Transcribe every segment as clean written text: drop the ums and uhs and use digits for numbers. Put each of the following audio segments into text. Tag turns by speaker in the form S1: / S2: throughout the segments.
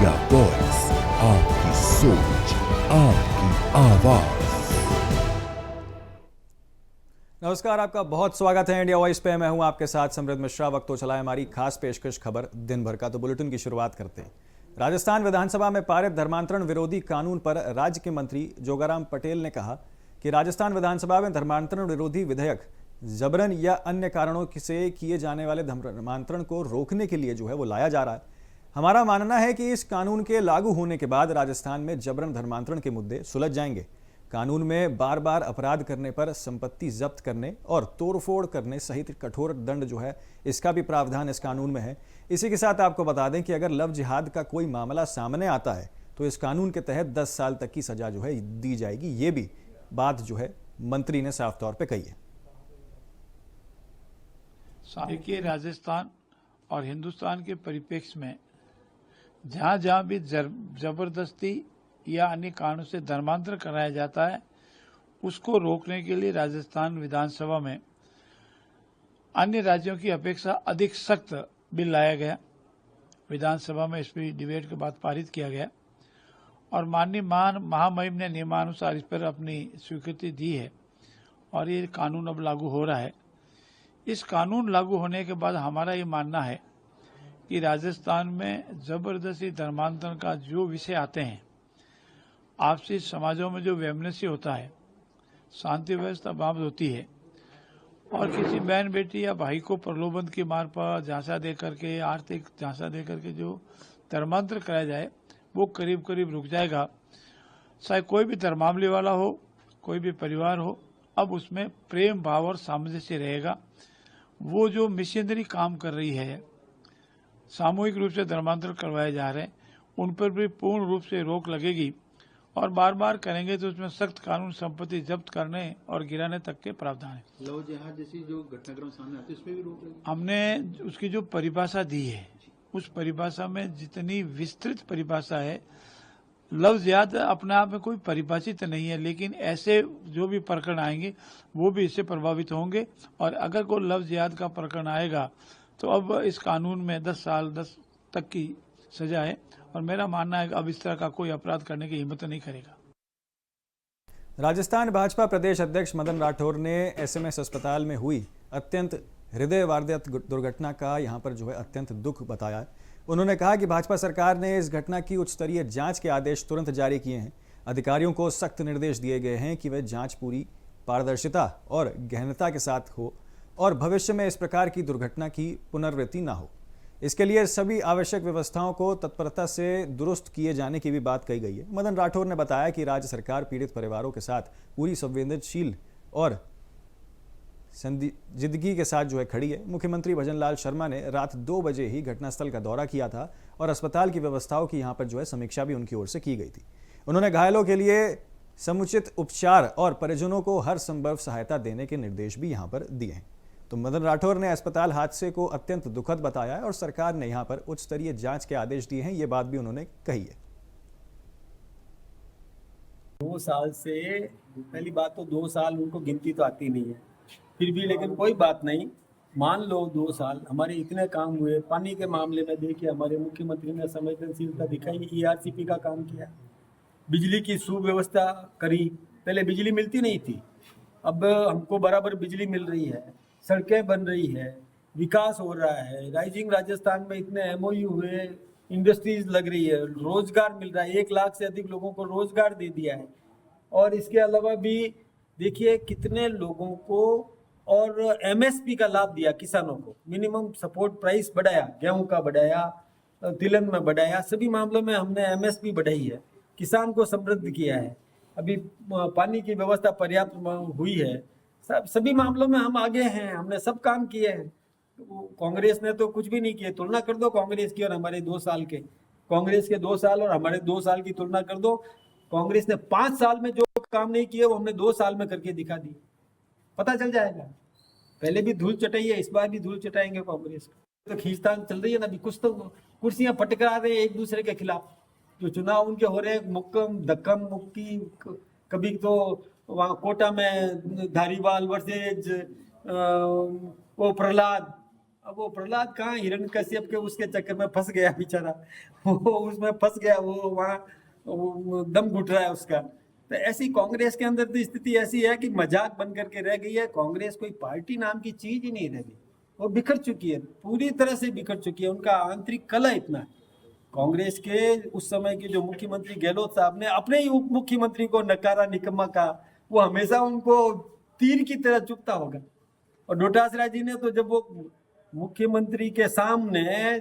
S1: India voice, आपकी सोच, आपकी आवाज।
S2: नमस्कार, आपका बहुत स्वागत है इंडिया वॉइस पे। मैं हूं आपके साथ समृद्ध मिश्रा। वक्त तो चला है हमारी खास पेशकश खबर दिन भर का, तो बुलेटिन की शुरुआत करते हैं। राजस्थान विधानसभा में पारित धर्मांतरण विरोधी कानून पर राज्य के मंत्री जोगाराम पटेल ने कहा कि राजस्थान विधानसभा में धर्मांतरण विरोधी विधेयक जबरन या अन्य कारणों से किए जाने वाले धर्मांतरण को रोकने के लिए जो है वो लाया जा रहा है। हमारा मानना है कि इस कानून के लागू होने के बाद राजस्थान में जबरन धर्मांतरण के मुद्दे सुलझ जाएंगे। कानून में बार बार अपराध करने पर संपत्ति जब्त करने और तोड़फोड़ करने सहित कठोर दंड जो है इसका भी प्रावधान इस कानून में है। इसी के साथ आपको बता दें कि अगर लव जिहाद का कोई मामला सामने आता है तो इस कानून के तहत 10 साल तक की सजा जो है दी जाएगी। ये भी बात जो है मंत्री ने साफ तौर पे कही है।
S3: देखिए, राजस्थान और हिंदुस्तान के परिप्रेक्ष्य में जहाँ जहाँ भी जबरदस्ती या अन्य कारणों से धर्मांतर कराया जाता है, उसको रोकने के लिए राजस्थान विधानसभा में अन्य राज्यों की अपेक्षा अधिक सख्त बिल लाया गया। विधानसभा में इस पर डिबेट के बाद पारित किया गया और माननीय महामहिम ने नियमानुसार इस पर अपनी स्वीकृति दी है और ये कानून अब लागू हो रहा है। इस कानून लागू होने के बाद हमारा ये मानना है कि राजस्थान में जबरदस्ती धर्मांतरण का जो विषय आते हैं, आपसी समाजों में जो वैमनस्य होता है, शांति व्यवस्था भंग होती है और किसी बहन बेटी या भाई को प्रलोभन की मार पर झांसा दे करके, आर्थिक झांसा दे करके जो धर्मांतर कराया जाए, वो करीब करीब रुक जाएगा। चाहे कोई भी धर्मावलंबी वाला हो, कोई भी परिवार हो, अब उसमें प्रेम भाव और सामंजस्य रहेगा। वो जो मिशनरी काम कर रही है, सामूहिक रूप से धर्मांतर करवाए जा रहे हैं, उन पर भी पूर्ण रूप से रोक लगेगी और बार बार करेंगे तो उसमें सख्त कानून संपत्ति जब्त करने और गिराने तक के प्रावधान है।
S4: लव जिहाद जैसी जो घटनाक्रम सामने आते हैं उसमें भी रोक लगेगी।
S3: हमने उसकी जो परिभाषा दी है, उस परिभाषा में जितनी विस्तृत परिभाषा है, लव जिहाद अपने आप में कोई परिभाषित नहीं है, लेकिन ऐसे जो भी प्रकरण आएंगे वो भी इससे प्रभावित होंगे और अगर कोई लव जिहाद का प्रकरण आएगा तो अब इस कानून में 10 साल तक की सजा है और मेरा मानना है कि अब इस तरह का कोई अपराध करने की हिम्मत नहीं करेगा।
S2: राजस्थान भाजपा प्रदेश अध्यक्ष मदन राठौर ने एसएमएस अस्पताल में हुई अत्यंत हृदयवाद्यत दुर्घटना का यहां पर जो है अत्यंत दुख बताया है। उन्होंने कहा कि भाजपा सरकार ने इस घटना की उच्च स्तरीय जांच के आदेश तुरंत जारी किए हैं। अधिकारियों को सख्त निर्देश दिए गए हैं कि वे जांच पूरी पारदर्शिता और गहनता के साथ हो और भविष्य में इस प्रकार की दुर्घटना की पुनरावृत्ति न हो। इसके लिए सभी आवश्यक व्यवस्थाओं को तत्परता से दुरुस्त किए जाने की भी बात कही गई है। मदन राठौर ने बताया कि राज्य सरकार पीड़ित परिवारों के साथ पूरी संवेदनशील और संजीदगी के साथ जो है खड़ी है। मुख्यमंत्री भजनलाल शर्मा ने रात 2 बजे ही घटनास्थल का दौरा किया था और अस्पताल की व्यवस्थाओं की यहां पर जो है समीक्षा भी उनकी ओर से की गई थी। उन्होंने घायलों के लिए समुचित उपचार और परिजनों को हर संभव सहायता देने के निर्देश भी यहां पर दिए हैं। तो मदन राठौर ने अस्पताल हादसे को अत्यंत दुखद बताया है और सरकार ने यहां पर उच्च स्तरीय जांच के आदेश दिए हैं। ये बात भी उन्होंने कही है।
S5: 2 साल से, पहली बात तो 2 साल उनको गिनती तो आती नहीं है, फिर भी लेकिन कोई बात नहीं, मान लो 2 साल हमारे इतने काम हुए। पानी के मामले में देखिए, हमारे मुख्यमंत्री ने संवेदनशीलता दिखाई, ERCP का काम किया, बिजली की सुव्यवस्था करी। पहले बिजली मिलती नहीं थी, अब हमको बराबर बिजली मिल रही है, सड़कें बन रही है, विकास हो रहा है। राइजिंग राजस्थान में इतने MOU हुए, इंडस्ट्रीज लग रही है, रोजगार मिल रहा है, 1 लाख से अधिक लोगों को रोजगार दे दिया है। और इसके अलावा भी देखिए कितने लोगों को और MSP का लाभ दिया, किसानों को मिनिमम सपोर्ट प्राइस बढ़ाया, गेहूं का बढ़ाया, तिलहन में बढ़ाया, सभी मामलों में हमने MSP बढ़ाई है, किसान को समृद्ध किया है। अभी पानी की व्यवस्था पर्याप्त हुई है, सभी मामलों में हम आगे हैं, हमने सब काम किए हैं। कांग्रेस ने तो कुछ भी नहीं किया। तुलना कर दो कांग्रेस की और हमारे 2 साल के, कांग्रेस के 2 साल और हमारे 2 साल की तुलना कर दो। कांग्रेस ने 5 साल में जो काम नहीं किए वो हमने 2 साल में करके दिखा दिए, पता चल जाएगा। पहले भी धूल चटाई है, इस बार भी धूल चटाएंगे कांग्रेस का। तो खींचतान चल रही है ना, अभी कुछ तो कुर्सियां पटका रहे हैं एक दूसरे के खिलाफ। जो चुनाव उनके हो रहे हैं, मुक्कम धक्कम मुक्की, कभी तो वहाँ कोटा में धारीवाल वर्सेज वो प्रहलाद, अब वो प्रहलाद कहाँ हिरण्यकश्यप के उसके चक्कर में फंस गया बेचारा, वो उसमें फंस गया, वो वहाँ वो दम घुट रहा है उसका। तो ऐसी कांग्रेस के अंदर तो स्थिति ऐसी है कि मजाक बन करके रह गई है। कांग्रेस कोई पार्टी नाम की चीज ही नहीं रह गई, वो बिखर चुकी है, पूरी तरह से बिखर चुकी है। उनका आंतरिक कलह इतना है। कांग्रेस के उस समय के जो मुख्यमंत्री गहलोत साहब ने अपने ही उप मुख्यमंत्री को नकारा, निकम्मा कहा, वो हमेशा उनको तीर की तरह चुभता होगा। और डोटासरा जी ने तो जब वो मुख्यमंत्री के सामने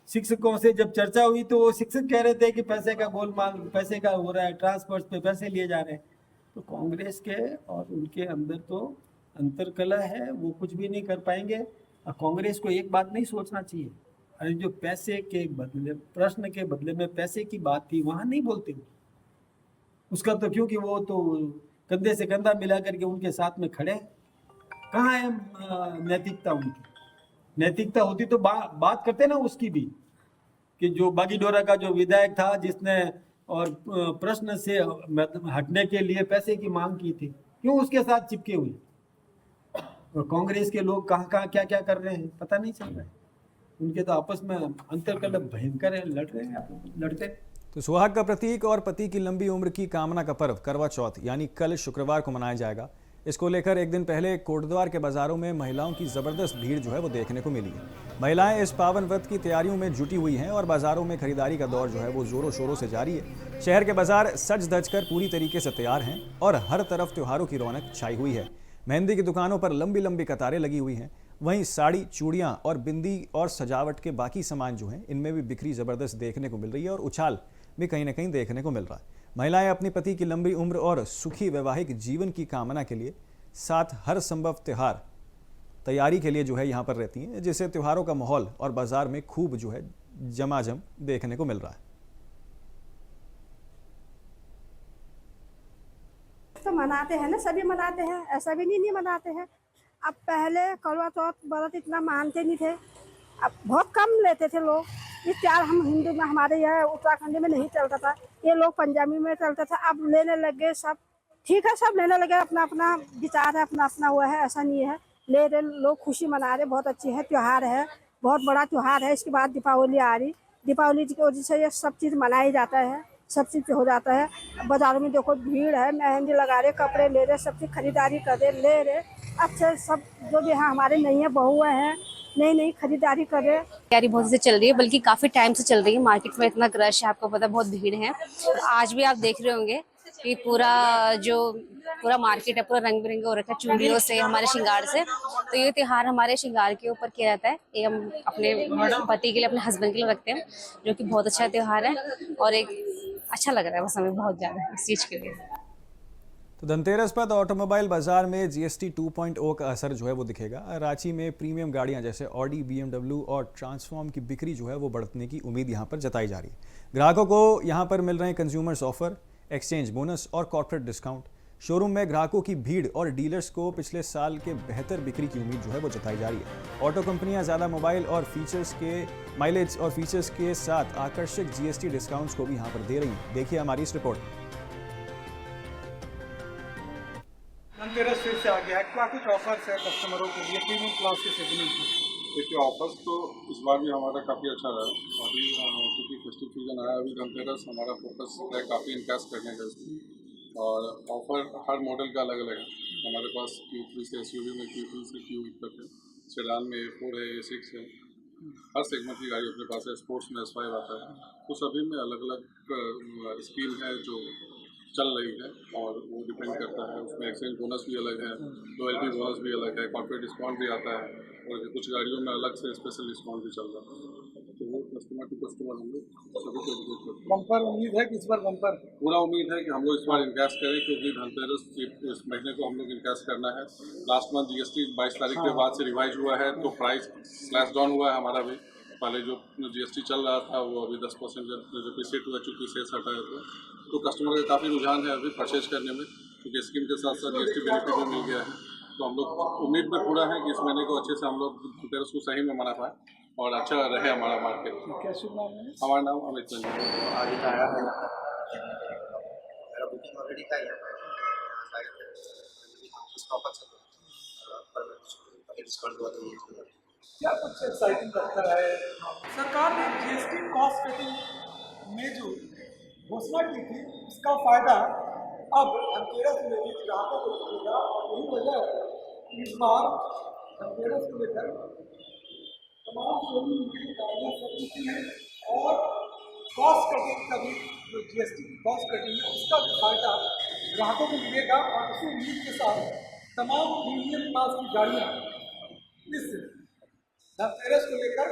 S5: शिक्षकों से जब चर्चा हुई तो वो शिक्षक कह रहे थे कि पैसे का गोलमाल, पैसे का हो रहा है, ट्रांसफर पे पैसे लिए जा रहे हैं। तो कांग्रेस के और उनके अंदर तो अंतरकलह है, वो कुछ भी नहीं कर पाएंगे। और कांग्रेस को एक बात नहीं सोचना चाहिए, अरे जो पैसे के बदले, प्रश्न के बदले में पैसे की बात थी, वहां नहीं बोलते उसका, तो क्योंकि वो तो कंधे से कंधा मिला करके उनके साथ में खड़े। कहाँ है नैतिकता उनकी? नैतिकता होती तो बात करते ना उसकी भी, कि जो बागीडोरा का जो विधायक था जिसने और प्रश्न से हटने के लिए पैसे की मांग की थी, क्यों उसके साथ चिपके हुए? और कांग्रेस के लोग कहाँ कहाँ क्या क्या कर रहे हैं पता नहीं चल रहा है। उनके तो आपस में अंतरकलह भयंकर है, लड़ रहे हैं, लड़ते।
S2: तो सुहाग का प्रतीक और पति की लंबी उम्र की कामना का पर्व करवा चौथ यानी कल शुक्रवार को मनाया जाएगा। इसको लेकर एक दिन पहले कोटद्वार के बाजारों में महिलाओं की जबरदस्त भीड़ जो है वो देखने को मिली है। महिलाएं इस पावन व्रत की तैयारियों में जुटी हुई हैं और बाजारों में खरीदारी का दौर जो है वो जोरों शोरों से जारी है। शहर के बाजार सज धज कर पूरी तरीके से तैयार हैं और हर तरफ त्योहारों की रौनक छाई हुई है। मेहंदी की दुकानों पर लंबी लंबी कतारें लगी हुई हैं। वहीं साड़ी, चूड़ियां और बिंदी और सजावट के बाकी सामान जो हैं इनमें भी बिक्री जबरदस्त देखने को मिल रही है और उछाल भी कहीं ना कहीं देखने को मिल रहा है। महिलाएं अपनी पति की लंबी उम्र और सुखी वैवाहिक जीवन की कामना के लिए साथ हर संभव त्योहार तैयारी के लिए जो है यहाँ पर रहती हैं, जिससे त्योहारों का माहौल और बाजार में खूब जो है जमाजम देखने को मिल रहा है।
S6: तो मनाते हैं ना, सभी मनाते हैं, ऐसा भी नहीं मनाते हैं। अब पहले करवा चौथ व्रत इतना मानते नहीं थे, अब बहुत कम लेते थे लोग। ये त्योहार हम हिंदू में, हमारे यहाँ उत्तराखंड में नहीं चलता था, ये लोग पंजाबी में चलता था। अब लेने लगे सब, ठीक है, सब लेने लगे, अपना अपना विचार है, अपना अपना हुआ है, ऐसा नहीं है। ले रहे लोग, खुशी मना रहे, बहुत अच्छी है, त्योहार है, बहुत बड़ा त्योहार है। इसके बाद दीपावली आ रही, दीपावली की वजह से ये सब चीज़ मनाया जाता है, सब चीज़ हो जाता है। बाजारों में देखो भीड़ है, मेहंदी लगा रहे, कपड़े ले रहे, सब चीज़ खरीदारी कर रहे, ले रहे। अच्छे सब जो भी है हमारे नई है, बहुएँ हैं, नई नई खरीदारी कर रहे।
S7: तैयारी बहुत से चल रही है, बल्कि काफ़ी टाइम से चल रही है। मार्केट में इतना रश है, आपको पता, बहुत भीड़ है। आज भी आप देख रहे होंगे कि पूरा मार्केट है, पूरा रंग बिरंगे हो रखा है, चूड़ियों से, हमारे श्रृंगार से। तो ये त्योहार हमारे श्रृंगार के ऊपर किया जाता है। ये हम अपने पति के लिए, अपने हस्बैंड के लिए रखते हैं, जो कि बहुत अच्छा त्योहार है और एक अच्छा लग रहा है बस हमें बहुत ज़्यादा इस चीज़ के लिए।
S2: तो धनतेरस पर ऑटोमोबाइल बाजार में जीएसटी 2.0 का असर जो है वो दिखेगा। रांची में प्रीमियम गाड़ियां जैसे ऑडी, बीएमडब्ल्यू और ट्रांसफॉर्म की बिक्री जो है वो बढ़ने की उम्मीद यहां पर जताई जा रही है। ग्राहकों को यहां पर मिल रहे हैं कंज्यूमर्स ऑफर, एक्सचेंज बोनस और कॉर्पोरेट डिस्काउंट। शोरूम में ग्राहकों की भीड़ और डीलर्स को पिछले साल के बेहतर बिक्री की उम्मीद जो है वो जताई जा रही है। ऑटो कंपनियां ज़्यादा मोबाइल और माइलेज और फीचर्स के साथ आकर्षक जीएसटी डिस्काउंट्स को भी यहाँ पर दे रही हैं। देखिए हमारी इस रिपोर्ट।
S8: धनतेरस फिर से आ गया है, क्या कुछ ऑफर्स है कस्टमरों के लिए प्रीमियम क्लास के सेगमेंट में?
S9: देखिए ऑफर्स तो इस बार भी हमारा काफ़ी अच्छा रहा। अभी क्योंकि फेस्टिव सीजन आया, अभी धनतेरस हमारा फोकस है काफ़ी इनकैश करने का इसमें। और ऑफर हर मॉडल का अलग अलग है हमारे पास। Q3 से SUV में, Q2 से Q8 तक है, सेडान में A4 है, A6 है, हर सेगमेंट की गाड़ी अपने पास है। स्पोर्ट्स में S5 आता है। तो सभी में अलग अलग स्कीम है जो चल रही है और वो डिपेंड करता है। उसमें एक्सचेंज बोनस भी अलग है, लॉयल्टी बोनस भी अलग है, कॉर्पोरेट डिस्काउंट भी आता है और कुछ गाड़ियों में अलग से स्पेशल डिस्काउंट भी चल रहा है। तो वो कस्टमर टू कस्टमर हम लोग सभी को एजुकेट करते हैं।
S8: बम्पर उम्मीद है कि इस बार बम्पर?
S9: पूरा उम्मीद है कि हम लोग इस बार इनकैश करें, क्योंकि धनतेरस इस महीने को हम लोग इनकैश करना है। लास्ट मंथ जीएसटी 22 तारीख के बाद से रिवाइज हुआ है, तो प्राइस स्लैश डाउन हुआ है हमारा भी। पहले जो जीएसटी चल रहा था वो अभी 10% डिप्रिसिएट हुआ, चूँकि सेल्स हटा है। तो कस्टमर का काफ़ी रुझान है अभी परचेज करने में, क्योंकि स्कीम के साथ साथ जीएसटी बेनिफिट भी मिल गया है। तो हम लोग उम्मीद में पूरा है कि इस महीने को अच्छे से हम लोग धनतेरस को सही में मना पाए और अच्छा रहे हमारा मार्केट।
S8: क्या शुभ नाम है?
S9: हमारा नाम अमित रंजन।
S10: आगे आया है मेरा बुकिंग ऑलरेडी था यहाँ पर डिस्काउंट हुआ तो
S8: क्या कुछ एक्साइटिंग लगता है? सरकार ने जीएसटी कॉस्ट कटिंग में जो घोषणा की थी उसका फायदा अब धनतेरस में भी ग्राहकों को मिलेगा और यही वजह है कि इस बार धनतेरस को लेकर तमाम शोरूम की गाड़ियाँ सज चुकी हैं और कॉस्ट कटिंग का भी जो जीएसटी की कॉस्ट कटिंग है उसका भी फायदा ग्राहकों को मिलेगा और इसी उम्मीद के साथ तमाम प्रीमियम क्लास की गाड़ियाँ इस धनतेरस को लेकर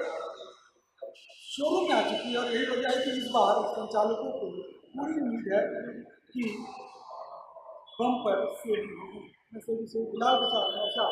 S8: शोरूम में आ चुकी है और यही वजह है कि इस बार संचालकों को पूरी उम्मीद है कि बम्पर सेलिंग होगी। मैं सभी से बिलाल के साथ आशा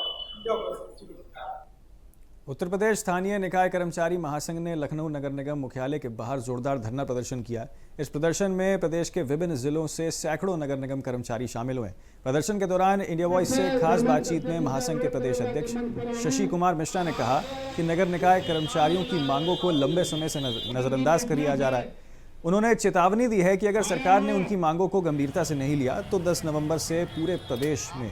S2: उत्तर प्रदेश स्थानीय निकाय कर्मचारी महासंघ ने लखनऊ नगर निगम मुख्यालय के बाहर जोरदार धरना प्रदर्शन किया। इस प्रदर्शन में प्रदेश के विभिन्न जिलों से सैकड़ों नगर निगम कर्मचारी शामिल हुए। प्रदर्शन के दौरान इंडिया वॉइस से खास बातचीत में महासंघ के प्रदेश अध्यक्ष शशि कुमार मिश्रा ने कहा कि नगर निकाय कर्मचारियों की मांगों को लंबे समय से नजरअंदाज कर दिया जा रहा है। उन्होंने चेतावनी दी है कि अगर सरकार ने उनकी मांगों को गंभीरता से नहीं लिया तो 10 नवंबर से पूरे प्रदेश में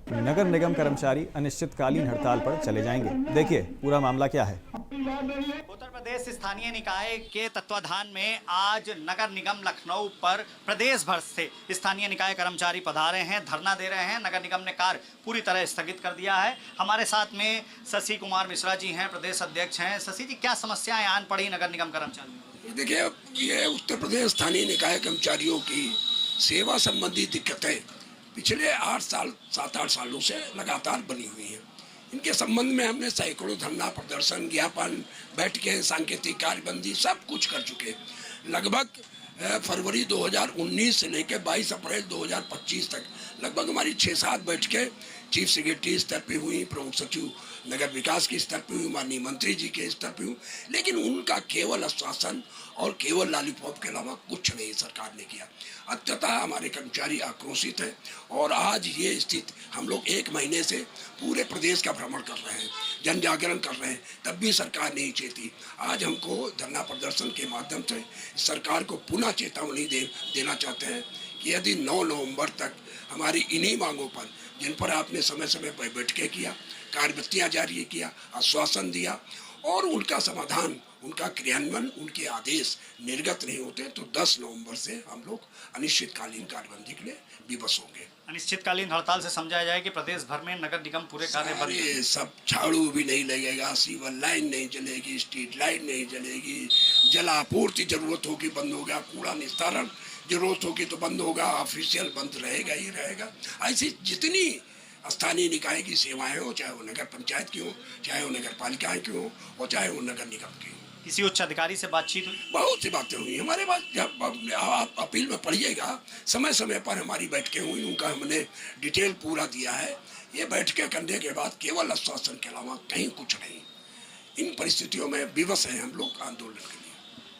S2: नगर निगम कर्मचारी अनिश्चितकालीन हड़ताल पर चले जाएंगे। देखिए पूरा मामला क्या है।
S11: उत्तर प्रदेश स्थानीय निकाय के तत्वाधान में आज नगर निगम लखनऊ पर प्रदेश भर से स्थानीय निकाय कर्मचारी पधारे हैं, धरना दे रहे हैं। नगर निगम ने कार्य पूरी तरह स्थगित कर दिया है। हमारे साथ में शशि कुमार मिश्रा जी हैं, प्रदेश अध्यक्ष हैं। शशि जी, क्या समस्याएं आन पड़ी नगर निगम कर्मचारियों?
S12: देखिए, ये उत्तर प्रदेश स्थानीय निकाय कर्मचारियों की सेवा संबंधी दिक्कतें पिछले 7-8 सालों से लगातार बनी हुई हैं। इनके संबंध में हमने सैकड़ों धरना प्रदर्शन, ज्ञापन, बैठकें, सांकेतिक कार्यबंदी सब कुछ कर चुके। लगभग फरवरी 2019 से लेकर 22 अप्रैल 2025 तक लगभग हमारी 6-7 बैठकें चीफ सेक्रेटरी स्तर पे हुई, प्रमुख सचिव नगर विकास के स्तर पे हुई, माननीय मंत्री जी के स्तर पे हुई, लेकिन उनका केवल आश्वासन और केवल लॉलीपॉप के अलावा कुछ नहीं सरकार ने किया। अत्यतः हमारे कर्मचारी आक्रोशित हैं और आज ये स्थिति हम लोग 1 महीने से पूरे प्रदेश का भ्रमण कर रहे हैं, जन जागरण कर रहे हैं, तब भी सरकार नहीं चेती। आज हमको धरना प्रदर्शन के माध्यम से सरकार को पुनः चेतावनी देना चाहते हैं कि यदि 9 नवंबर तक हमारी इन्हीं मांगों पर, जिन पर आपने समय समय पर बैठकें किया, कार्यवृत्तियाँ जारी किया, आश्वासन दिया और उनका समाधान, उनका क्रियान्वयन, उनके आदेश निर्गत नहीं होते तो 10 नवंबर से हम लोग अनिश्चितकालीन कार्यबंदी के लिए विवश होंगे।
S11: अनिश्चितकालीन हड़ताल से समझा जाए कि प्रदेश भर में नगर निगम पूरे कार्य बंद,
S12: ये सब झाड़ू भी नहीं लगेगा, सीवर लाइन नहीं चलेगी, स्ट्रीट लाइट नहीं चलेगी, जलापूर्ति जरूरत होगी बंद होगा, कूड़ा निस्तारण जरूरत होगी तो बंद होगा, ऑफिशियल बंद रहेगा ही रहेगा। ऐसी जितनी स्थानीय निकाय की सेवाएं हो, चाहे वो नगर पंचायत की हो, चाहे वो नगर पालिकाएं की हो और चाहे वो नगर निगम की हो।
S11: किसी उच्च अधिकारी से बातचीत हुई?
S12: बहुत सी बातें हुई हमारे पास। जब आप अपील में पढ़िएगा, समय समय पर हमारी बैठकें हुई, उनका हमने डिटेल पूरा दिया है। ये बैठकें करने के बाद केवल आश्वासन के अलावा कहीं कुछ नहीं। इन परिस्थितियों में विवश हैं हम लोग आंदोलन के लिए।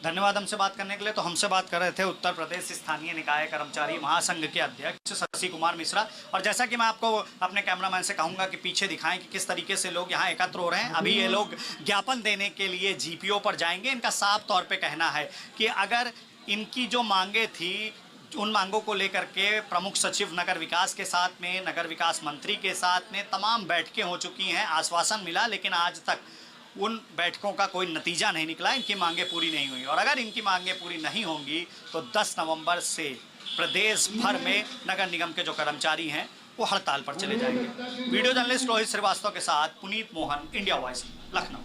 S11: धन्यवाद हमसे बात करने के लिए। तो हमसे बात कर रहे थे उत्तर प्रदेश स्थानीय निकाय कर्मचारी महासंघ के अध्यक्ष शशि कुमार मिश्रा। और जैसा कि मैं आपको अपने कैमरामैन से कहूंगा कि पीछे दिखाएं कि किस तरीके से लोग यहाँ एकत्र हो रहे हैं। अभी ये लोग ज्ञापन देने के लिए जीपीओ पर जाएंगे। इनका साफ तौर पे कहना है कि अगर इनकी जो मांगे थी, उन मांगों को लेकर के प्रमुख सचिव नगर विकास के साथ में, नगर विकास मंत्री के साथ में तमाम बैठकें हो चुकी हैं, आश्वासन मिला, लेकिन आज तक उन बैठकों का कोई नतीजा नहीं निकला, इनकी मांगें पूरी नहीं हुई। और अगर इनकी मांगें पूरी नहीं होंगी तो 10 नवंबर से प्रदेश भर में नगर निगम के जो कर्मचारी हैं वो हड़ताल पर चले जाएंगे। वीडियो जर्नलिस्ट रोहित श्रीवास्तव के साथ पुनीत मोहन, इंडिया वॉइस, लखनऊ।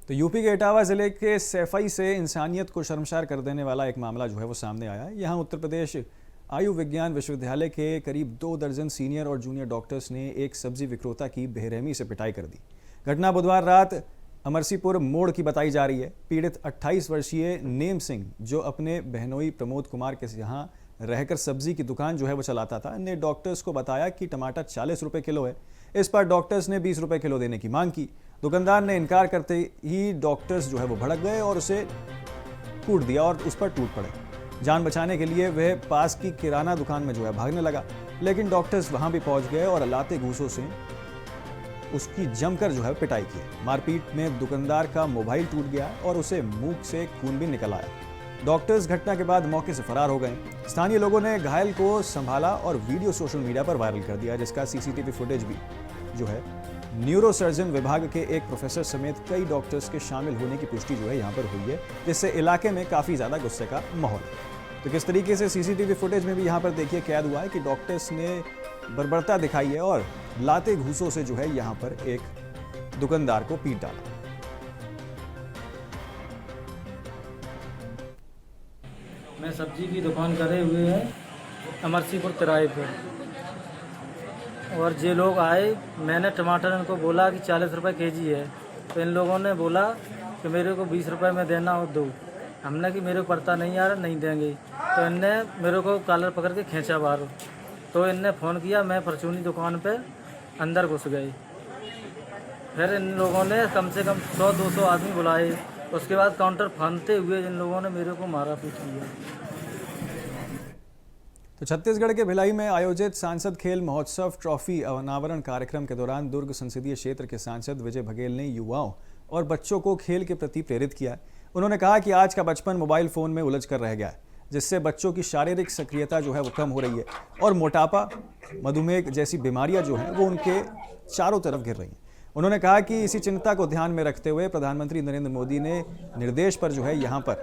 S2: तो यूपी के इटावा जिले के सैफई से इंसानियत को शर्मसार कर देने वाला एक मामला जो है वो सामने आया है। यहाँ उत्तर प्रदेश आयु विज्ञान विश्वविद्यालय के करीब 2 दर्जन सीनियर और जूनियर डॉक्टर्स ने एक सब्जी विक्रेता की बेरहमी से पिटाई कर दी। घटना बुधवार रात अमरसीपुर मोड़ की बताई जा रही है। पीड़ित 28 वर्षीय नेम सिंह, जो अपने बहनोई प्रमोद कुमार के यहाँ रहकर सब्जी की दुकान जो है वो चलाता था, ने डॉक्टर्स को बताया कि टमाटर 40 रुपये किलो है। इस पर डॉक्टर्स ने 20 रुपये किलो देने की मांग की। दुकानदार ने इनकार करते ही डॉक्टर्स जो है वो भड़क गए और उसे कूट दिया और उस पर टूट पड़े। जान बचाने के लिए वह पास की किराना दुकान में जो है भागने लगा, लेकिन डॉक्टर्स वहाँ भी पहुँच गए और लाते घूसों से उसकी जमकर जो है पिटाई की। मारपीट में दुकानदार का मोबाइल टूट गया और उसे मुंह से खून भी निकल आया। डॉक्टर्स घटना के बाद मौके से फरार हो गए। स्थानीय लोगों ने घायल को संभाला और वीडियो सोशल मीडिया पर वायरल कर दिया, जिसका सीसीटीवी फुटेज भी जो है न्यूरोसर्जन विभाग के एक प्रोफेसर समेत कई डॉक्टर्स के शामिल होने की पुष्टि जो है यहाँ पर हुई है, जिससे इलाके में काफ़ी ज़्यादा गुस्से का माहौल है। तो किस तरीके से सीसीटीवी फुटेज में भी यहाँ पर देखिए कैद हुआ है कि डॉक्टर्स ने बर्बरता दिखाई है और लाते घूसों से जो है यहाँ पर एक दुकानदार को पीट डाला।
S5: मैं सब्जी की दुकान करे हुए हैं अमरसीपुर तिराहे पे, और जे लोग आए, मैंने टमाटर इनको बोला कि 40 रुपये केजी है, तो इन लोगों ने बोला कि मेरे को 20 रुपये में देना हो दो। हमने कि मेरे को पड़ता नहीं आ रहा, नहीं देंगे, तो इनने मेरे को कॉलर पकड़ के खींचा बाहर। तो इनने फ़ोन किया, मैं परचूनी दुकान पे अंदर घुस गई। फिर इन लोगों ने कम से कम 100-200 आदमी बुलाए। उसके बाद काउंटर फांदते हुए इन लोगों ने मेरे को मारा पीट किया।
S2: तो छत्तीसगढ़ के भिलाई में आयोजित सांसद खेल महोत्सव ट्रॉफी अनावरण कार्यक्रम के दौरान दुर्ग संसदीय क्षेत्र के सांसद विजय बघेल ने युवाओं और बच्चों को खेल के प्रति प्रेरित किया। उन्होंने कहा कि आज का बचपन मोबाइल फोन में उलझ कर रह गया है, जिससे बच्चों की शारीरिक सक्रियता जो है वो कम हो रही है और मोटापा, मधुमेह जैसी बीमारियां जो हैं वो उनके चारों तरफ घिर रही हैं। उन्होंने कहा कि इसी चिंता को ध्यान में रखते हुए प्रधानमंत्री नरेंद्र मोदी ने निर्देश पर जो है यहाँ पर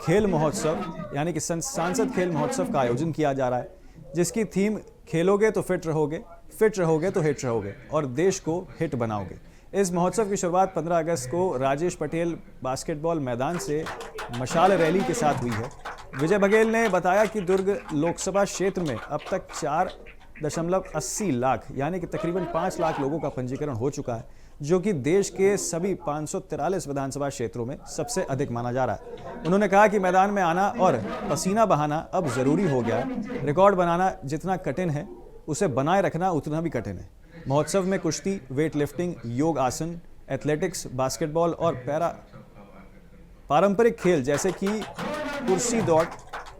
S2: खेल महोत्सव यानी कि सांसद खेल महोत्सव का आयोजन किया जा रहा है, जिसकी थीम खेलोगे तो फिट रहोगे तो हिट रहोगे और देश को हिट बनाओगे। इस महोत्सव की शुरुआत 15 अगस्त को राजेश पटेल बास्केटबॉल मैदान से मशाल रैली के साथ हुई है। विजय बघेल ने बताया कि दुर्ग लोकसभा क्षेत्र में अब तक 4.80 लाख यानी कि तकरीबन 5 लाख लोगों का पंजीकरण हो चुका है, जो कि देश के सभी 543 विधानसभा क्षेत्रों में सबसे अधिक माना जा रहा है। उन्होंने कहा कि मैदान में आना और पसीना बहाना अब जरूरी हो गया है। रिकॉर्ड बनाना जितना कठिन है, उसे बनाए रखना उतना भी कठिन है। महोत्सव में कुश्ती, वेट लिफ्टिंग, योग आसन, एथलेटिक्स, बास्केटबॉल और पारंपरिक खेल जैसे कि कुर्सी दौड़,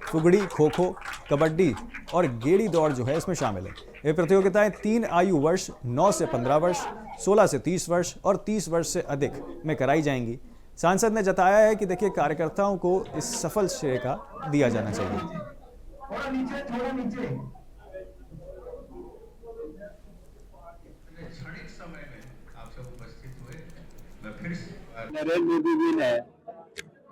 S2: फुगड़ी, खो खो, कबड्डी और गेड़ी दौड़ जो है इसमें शामिल है। ये प्रतियोगिताएं 3 आयु वर्ष 9 से 15 वर्ष, 16 से 30 वर्ष और 30 वर्ष से अधिक में कराई जाएंगी। सांसद ने जताया है कि देखिए कार्यकर्ताओं को इस सफल श्रेय का दिया जाना चाहिए।
S13: नरेंद्र मोदी जी ने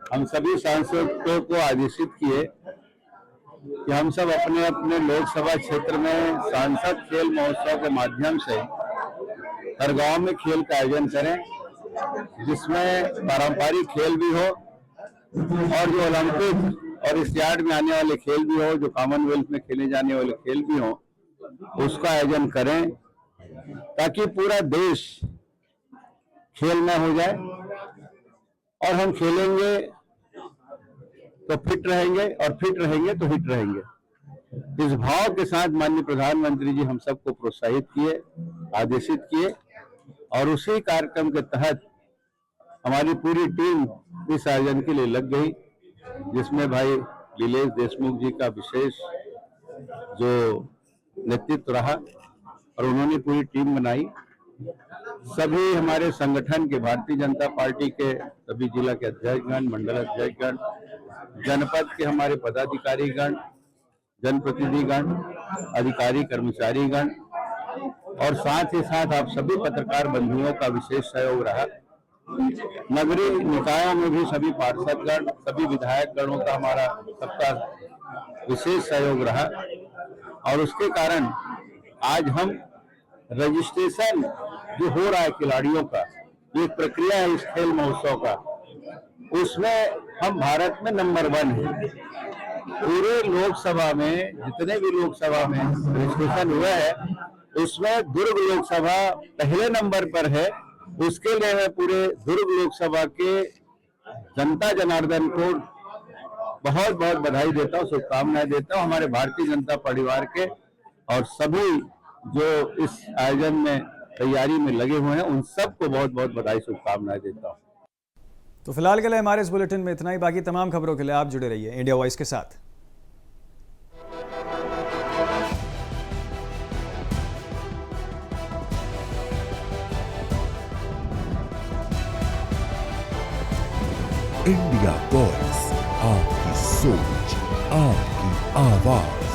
S13: हम सभी सांसदों को आदेशित किए कि हम सब अपने अपने लोकसभा क्षेत्र में सांसद खेल महोत्सव के माध्यम से हर गांव में खेल का आयोजन करें, जिसमें पारंपरिक खेल भी हो और जो ओलंपिक और एशियाड में आने वाले खेल भी हो, जो कॉमनवेल्थ में खेले जाने वाले खेल भी हो, उसका आयोजन करें ताकि पूरा देश खेल में हो जाए और हम खेलेंगे तो फिट रहेंगे और फिट रहेंगे तो हिट रहेंगे। इस भाव के साथ माननीय प्रधानमंत्री जी हम सबको प्रोत्साहित किए, आदेशित किए और उसी कार्यक्रम के तहत हमारी पूरी टीम इस आयोजन के लिए लग गई, जिसमें भाई लीलेश देशमुख जी का विशेष जो नेतृत्व रहा और उन्होंने पूरी टीम बनाई। सभी हमारे संगठन के, भारतीय जनता पार्टी के सभी जिला के अध्यक्षगण, मंडल अध्यक्षगण, जनपद के हमारे पदाधिकारीगण, जनप्रतिनिधिगण, अधिकारी कर्मचारीगण और साथ ही साथ आप सभी पत्रकार बंधुओं का विशेष सहयोग रहा। नगरीय निकायों में भी सभी पार्षदगण, सभी विधायकगणों का हमारा सबका विशेष सहयोग रहा और उसके कारण आज हम रजिस्ट्रेशन जो हो रहा है खिलाड़ियों का, जो एक प्रक्रिया है इस खेल महोत्सव का, उसमें हम भारत में नंबर 1 है। पूरे लोकसभा में जितने भी लोकसभा में रजिस्ट्रेशन हुआ है, उसमें दुर्ग लोकसभा पहले नंबर पर है। उसके लिए मैं पूरे दुर्ग लोकसभा के जनता जनार्दन को बहुत बहुत बधाई देता हूँ, शुभकामनाएं देता हूँ। हमारे भारतीय जनता परिवार के और सभी जो इस आयोजन में तैयारी में लगे हुए हैं, उन सबको बहुत बहुत बधाई, शुभकामनाएं देता हूँ।
S2: तो फिलहाल के लिए हमारे इस बुलेटिन में इतना ही। बाकी तमाम खबरों के लिए आप जुड़े रहिए इंडिया वॉइस के साथ।
S1: इंडिया वॉइस, आपकी सोच, आपकी आवाज।